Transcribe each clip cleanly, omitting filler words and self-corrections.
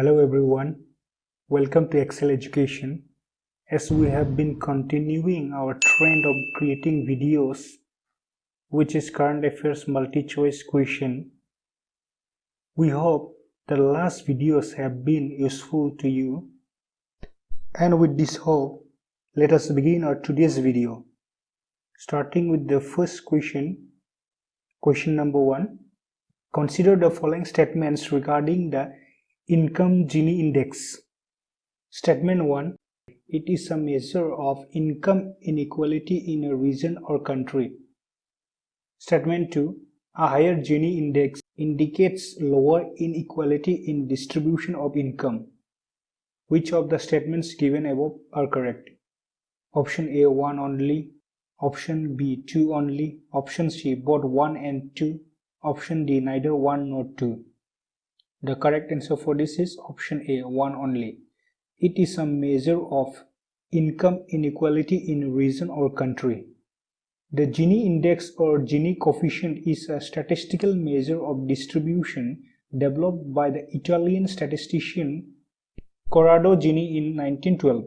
Hello everyone, welcome to Excel Education. As we have been continuing our trend of creating videos, which is current affairs multi-choice question, we hope the last videos have been useful to you. And with this hope, let us begin our today's video. Starting with the first question, question number 1. Consider the following statements regarding the Income Gini Index. Statement 1. It is a measure of income inequality in a region or country. Statement 2. A higher Gini index indicates lower inequality in distribution of income. Which of the statements given above are correct? Option A 1 only, option B 2 only, option C both 1 and 2, option D neither 1 nor 2. The correct answer for this is option A 1 only. It is a measure of income inequality in a region or country. The Gini index or Gini coefficient is a statistical measure of distribution developed by the Italian statistician Corrado Gini in 1912.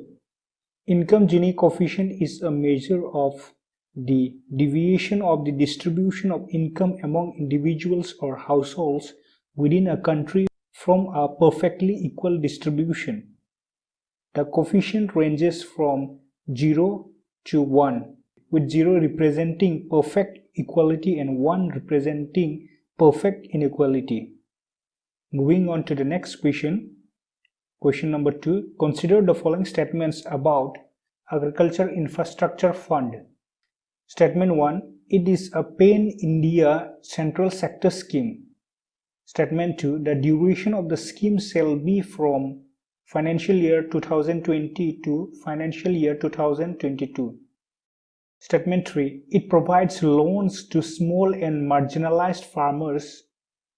Income Gini coefficient is a measure of the deviation of the distribution of income among individuals or households within a country from a perfectly equal distribution. The coefficient ranges from 0 to 1, with 0 representing perfect equality and 1 representing perfect inequality. Moving on to the next question. Question number 2. Consider the following statements about Agriculture Infrastructure Fund. Statement 1. It is a pan-India central sector scheme. Statement 2. The duration of the scheme shall be from financial year 2020 to financial year 2022. Statement 3. It provides loans to small and marginalized farmers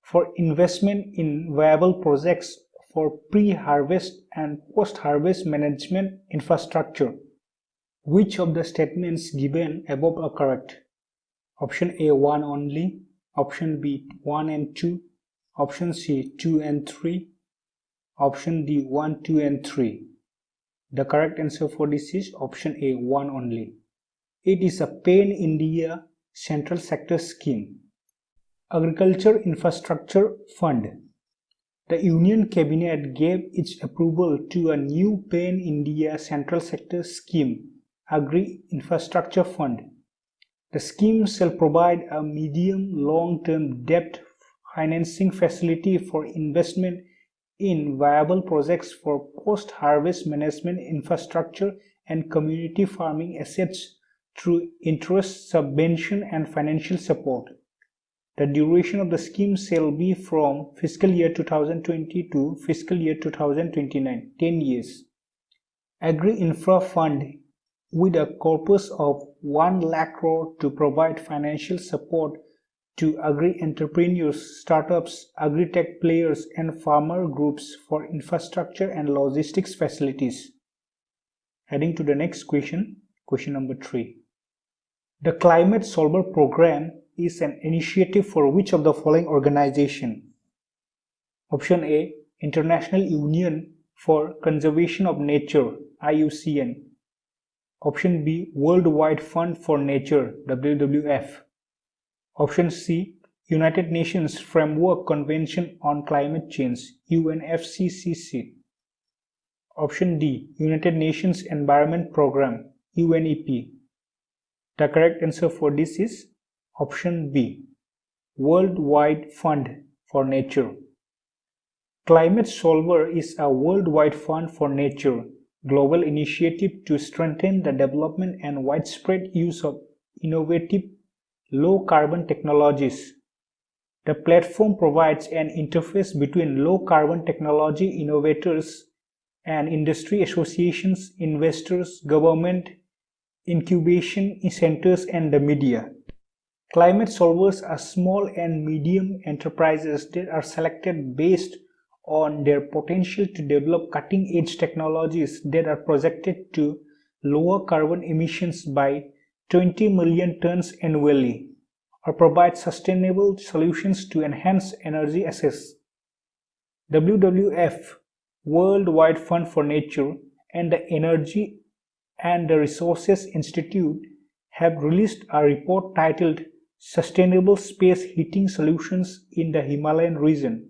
for investment in viable projects for pre-harvest and post-harvest management infrastructure. Which of the statements given above are correct? Option A 1 only, option B 1 and 2, option C 2 and 3, option D 1, 2 and 3. The correct answer for this is option A 1 only. It is a pan-India central sector scheme. Agriculture Infrastructure Fund. The Union Cabinet gave its approval to a new pan-India central sector scheme, Agri Infrastructure Fund. The scheme shall provide a medium-long-term debt financing facility for investment in viable projects for post-harvest management infrastructure and community farming assets through interest subvention and financial support. The duration of the scheme shall be from fiscal year 2020 to fiscal year 2029, 10 years. Agri-Infra Fund with a corpus of 1 lakh crore to provide financial support to agri-entrepreneurs, startups, agri-tech players and farmer groups for infrastructure and logistics facilities. Heading to the next question, question number 3. The Climate Solver Program is an initiative for which of the following organization? Option A, International Union for Conservation of Nature, IUCN. Option B, Worldwide Fund for Nature, WWF. Option C, United Nations Framework Convention on Climate Change, UNFCCC. Option D, United Nations Environment Programme, UNEP. The correct answer for this is option B, Worldwide Fund for Nature. Climate Solver is a worldwide fund for nature, global initiative to strengthen the development and widespread use of innovative low-carbon technologies. The platform provides an interface between low-carbon technology innovators and industry associations, investors, government, incubation centers, and the media. Climate solvers are small and medium enterprises that are selected based on their potential to develop cutting-edge technologies that are projected to lower carbon emissions by 20 million tons annually, or provide sustainable solutions to enhance energy access. WWF World Wide Fund for Nature, and the Energy and the Resources Institute have released a report titled Sustainable Space Heating Solutions in the Himalayan Region.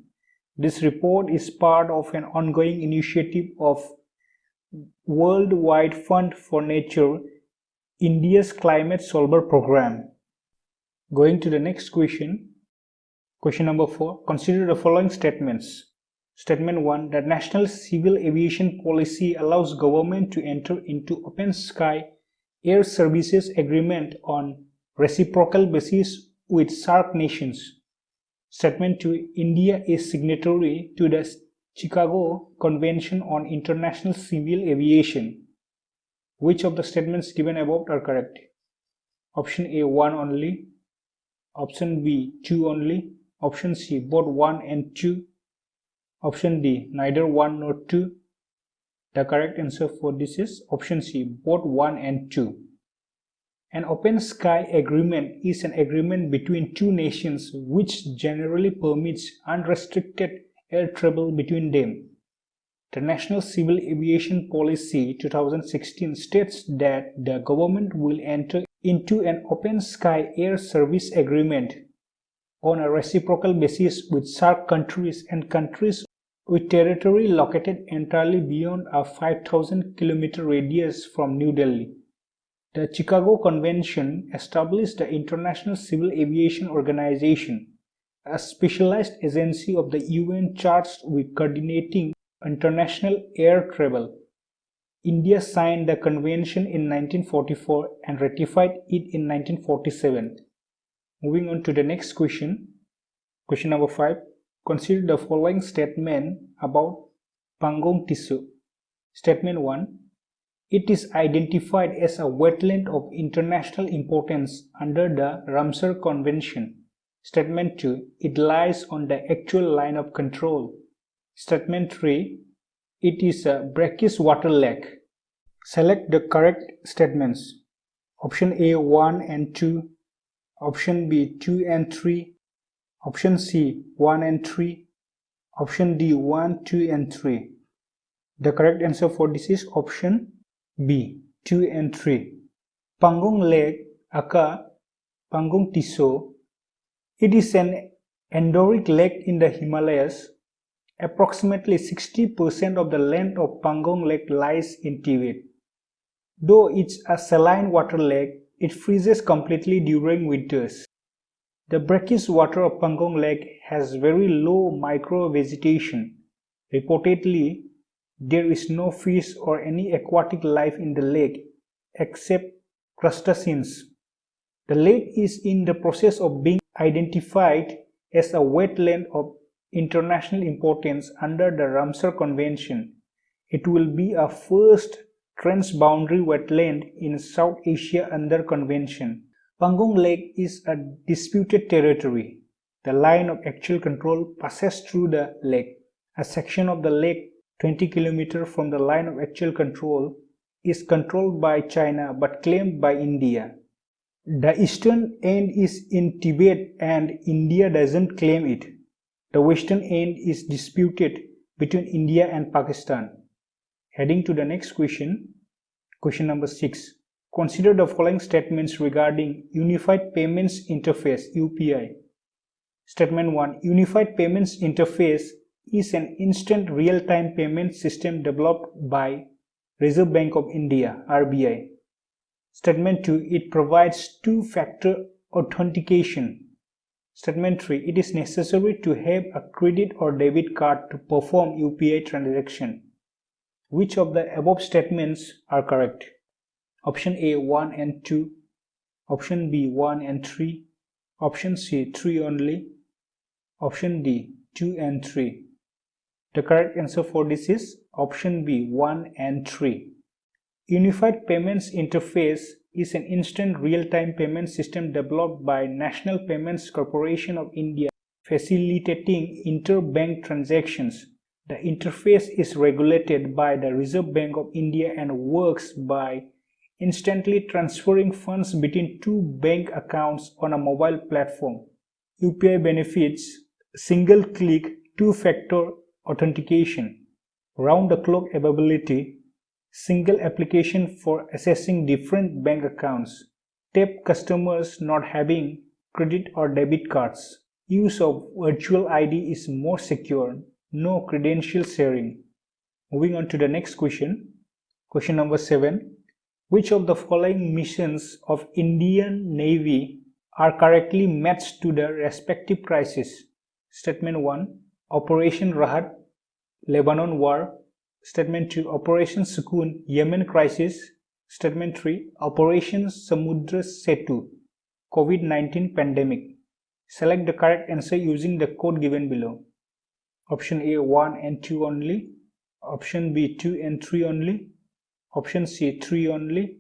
This report is part of an ongoing initiative of World Wide Fund for Nature, India's Climate Solver program. Going to the next question. Question number 4. Consider the following statements. Statement 1. The National Civil Aviation Policy allows government to enter into open sky air services agreement on reciprocal basis with SAARC nations. Statement 2. India is signatory to the Chicago Convention on International Civil Aviation. Which of the statements given above are correct? Option A, 1 only. Option B, 2 only. Option C, both 1 and 2. Option D, neither 1 nor 2. The correct answer for this is option C, both 1 and 2. An open sky agreement is an agreement between two nations which generally permits unrestricted air travel between them. The National Civil Aviation Policy 2016 states that the government will enter into an open sky air service agreement on a reciprocal basis with SAARC countries and countries with territory located entirely beyond a 5,000 km radius from New Delhi. The Chicago Convention established the International Civil Aviation Organization, a specialized agency of the UN charged with coordinating international air travel. India signed the convention in 1944 and ratified it in 1947. Moving on to the next question. Question number 5. Consider the following statement about Pangong Tissue. Statement 1. It is identified as a wetland of international importance under the Ramsar Convention. Statement 2. It lies on the actual line of control. Statement 3. It is a brackish water lake. Select the correct statements. Option A, 1 and 2. Option B, 2 and 3. Option C, 1 and 3. Option D, 1, 2 and 3. The correct answer for this is option B, 2 and 3. Pangong Lake, aka Pangong Tissue. It is an endorheic lake in the Himalayas. Approximately 60% of the length of Pangong Lake lies in Tibet. Though it's a saline water lake, it freezes completely during winters. The brackish water of Pangong Lake has very low microvegetation. Reportedly, there is no fish or any aquatic life in the lake except crustaceans. The lake is in the process of being identified as a wetland of international importance under the Ramsar Convention. It will be a first transboundary wetland in South Asia under convention. Pangong Lake is a disputed territory. The line of actual control passes through the lake. A section of the lake 20 km from the line of actual control is controlled by China but claimed by India. The eastern end is in Tibet and India doesn't claim it. The western end is disputed between India and Pakistan. Heading to the next question. Question number 6. Consider the following statements regarding Unified Payments Interface (UPI). Statement 1. Unified Payments Interface is an instant real-time payment system developed by Reserve Bank of India (RBI). Statement 2. It provides two-factor authentication. Statement 3. It is necessary to have a credit or debit card to perform UPI transaction. Which of the above statements are correct? Option A, 1 and 2. Option B, 1 and 3. Option C, 3 only. Option D, 2 and 3. The correct answer for this is option B, 1 and 3. Unified Payments Interface is an instant real-time payment system developed by National Payments Corporation of India, facilitating interbank transactions. The interface is regulated by the Reserve Bank of India and works by instantly transferring funds between two bank accounts on a mobile platform. UPI benefits single-click two-factor authentication. round-the-clock availability, single application for accessing different bank accounts, tap customers not having credit or debit cards, use of virtual ID is more secure, no credential sharing. Moving on to the next question. Question number 7. Which of the following missions of Indian Navy are correctly matched to the respective crisis? Statement 1. Operation Rahat, Lebanon War. Statement 2. Operation Sukoon, Yemen Crisis. Statement 3. Operation Samudra Setu, COVID-19 Pandemic. Select the correct answer using the code given below. Option A 1 and 2 only. Option B 2 and 3 only. Option C 3 only.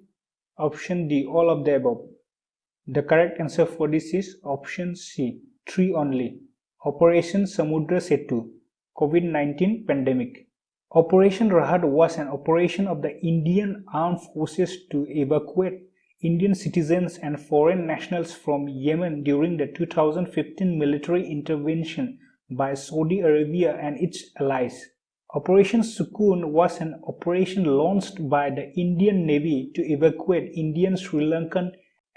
Option D all of the above. The correct answer for this is option C 3 only. Operation Samudra Setu, COVID-19 Pandemic. Operation Rahat was an operation of the Indian Armed Forces to evacuate Indian citizens and foreign nationals from Yemen during the 2015 military intervention by Saudi Arabia and its allies. Operation Sukoon was an operation launched by the Indian Navy to evacuate Indian, Sri Lankan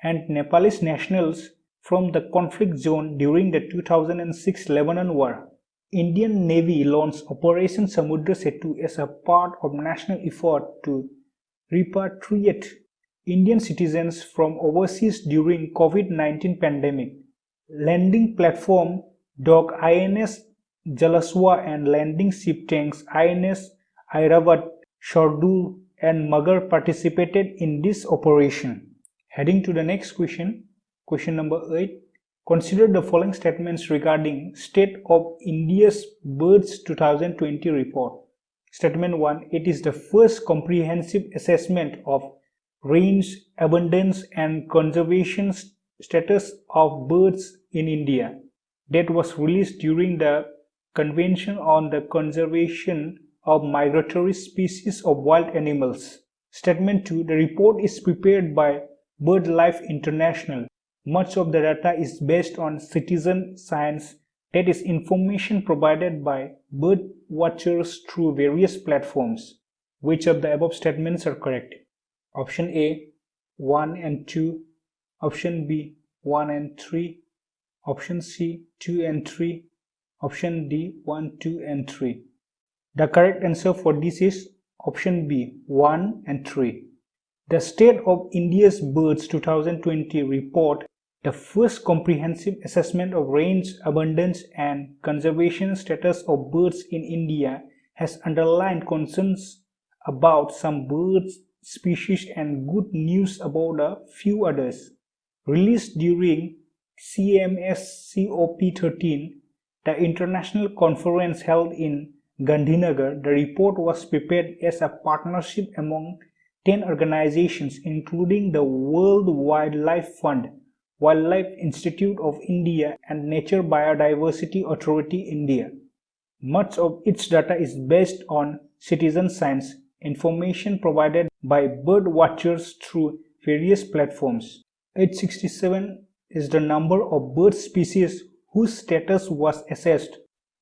and Nepalese nationals from the conflict zone during the 2006 Lebanon War. Indian Navy launched Operation Samudra Setu as a part of national effort to repatriate Indian citizens from overseas during COVID-19 pandemic. Landing platform dock INS Jalaswa and landing ship tanks INS Airavat, Shardul and Magar participated in this operation. Heading to the next question, question number 8. Consider the following statements regarding State of India's Birds 2020 report. Statement 1. It is the first comprehensive assessment of range, abundance and conservation status of birds in India that was released during the Convention on the Conservation of Migratory Species of Wild Animals. Statement 2. The report is prepared by BirdLife International. Much of the data is based on citizen science, that is information provided by bird watchers through various platforms. Which of the above statements are correct? Option A 1 and 2, option B 1 and 3, option C 2 and 3, option D 1, 2 and 3. The correct answer for this is option B 1 and 3. The State of India's Birds 2020 report, the first comprehensive assessment of range, abundance and conservation status of birds in India, has underlined concerns about some birds species and good news about a few others. Released during CMS COP13, the international conference held in Gandhinagar, the report was prepared as a partnership among 10 organizations including the World Wildlife Fund, Wildlife Institute of India and Nature Biodiversity Authority India. Much of its data is based on citizen science, information provided by bird watchers through various platforms. 867 is the number of bird species whose status was assessed.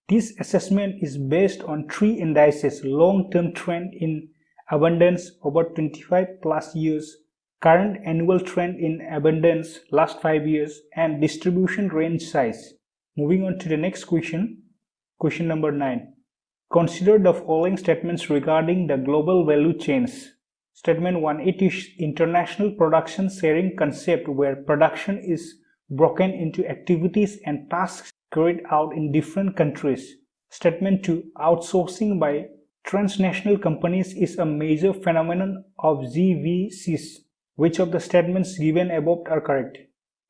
This assessment is based on 3 indices: long-term trend in abundance over 25 plus years, current annual trend in abundance last 5 years, and distribution range size. Moving on to the next question, question number 9. Consider the following statements regarding the global value chains. Statement 1. It is international production sharing concept where production is broken into activities and tasks carried out in different countries. Statement 2. Outsourcing by transnational companies is a major phenomenon of GVCs. Which of the statements given above are correct?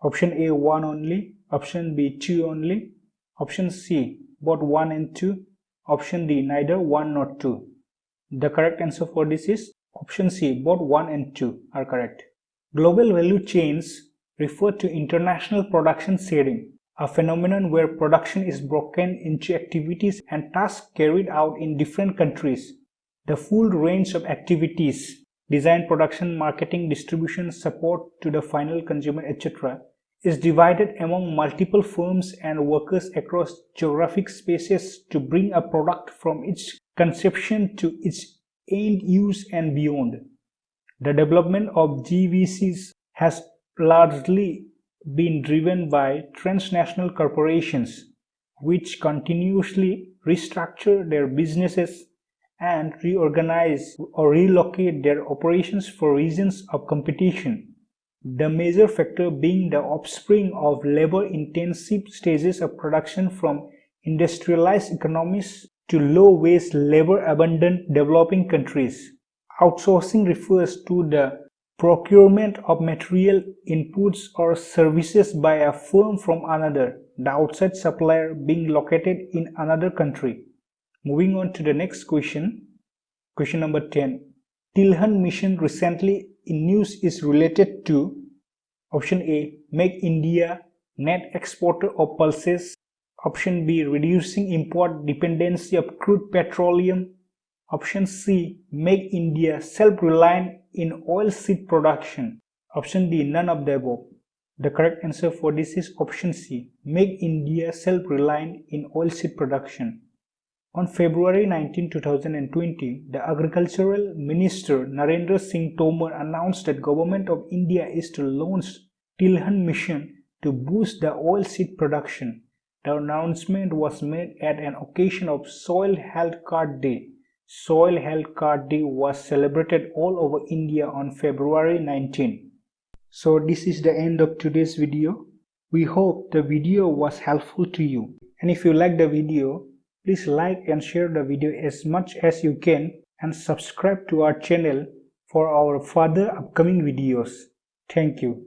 Option A 1 only, option B 2 only, option C both 1 and 2, option D neither 1 nor 2. The correct answer for this is option C both 1 and 2 are correct. Global value chains refer to international production sharing, a phenomenon where production is broken into activities and tasks carried out in different countries. The full range of activities, design, production, marketing, distribution, support to the final consumer, etc., is divided among multiple firms and workers across geographic spaces to bring a product from each conception to its end use and beyond. The development of GVCs has largely been driven by transnational corporations, which continuously restructure their businesses and reorganize or relocate their operations for reasons of competition. The major factor being the offspring of labor-intensive stages of production from industrialized economies to low-wage labor-abundant developing countries. Outsourcing refers to the procurement of material inputs or services by a firm from another, the outside supplier being located in another country. Moving on to the next question. Question number 10. Tilhan mission recently in news is related to option A. Make India net exporter of pulses. Option B. Reducing import dependency of crude petroleum. Option C. Make India self-reliant in oilseed production. Option D. None of the above. The correct answer for this is option C. Make India self-reliant in oilseed production. On February 19, 2020, the Agricultural Minister Narendra Singh Tomar announced that Government of India is to launch Tilhan mission to boost the oilseed production. The announcement was made at an occasion of Soil Health Card Day. Soil Health Card Day was celebrated all over India on February 19. So this is the end of today's video. We hope the video was helpful to you. And if you like the video, please like and share the video as much as you can and subscribe to our channel for our further upcoming videos. Thank you.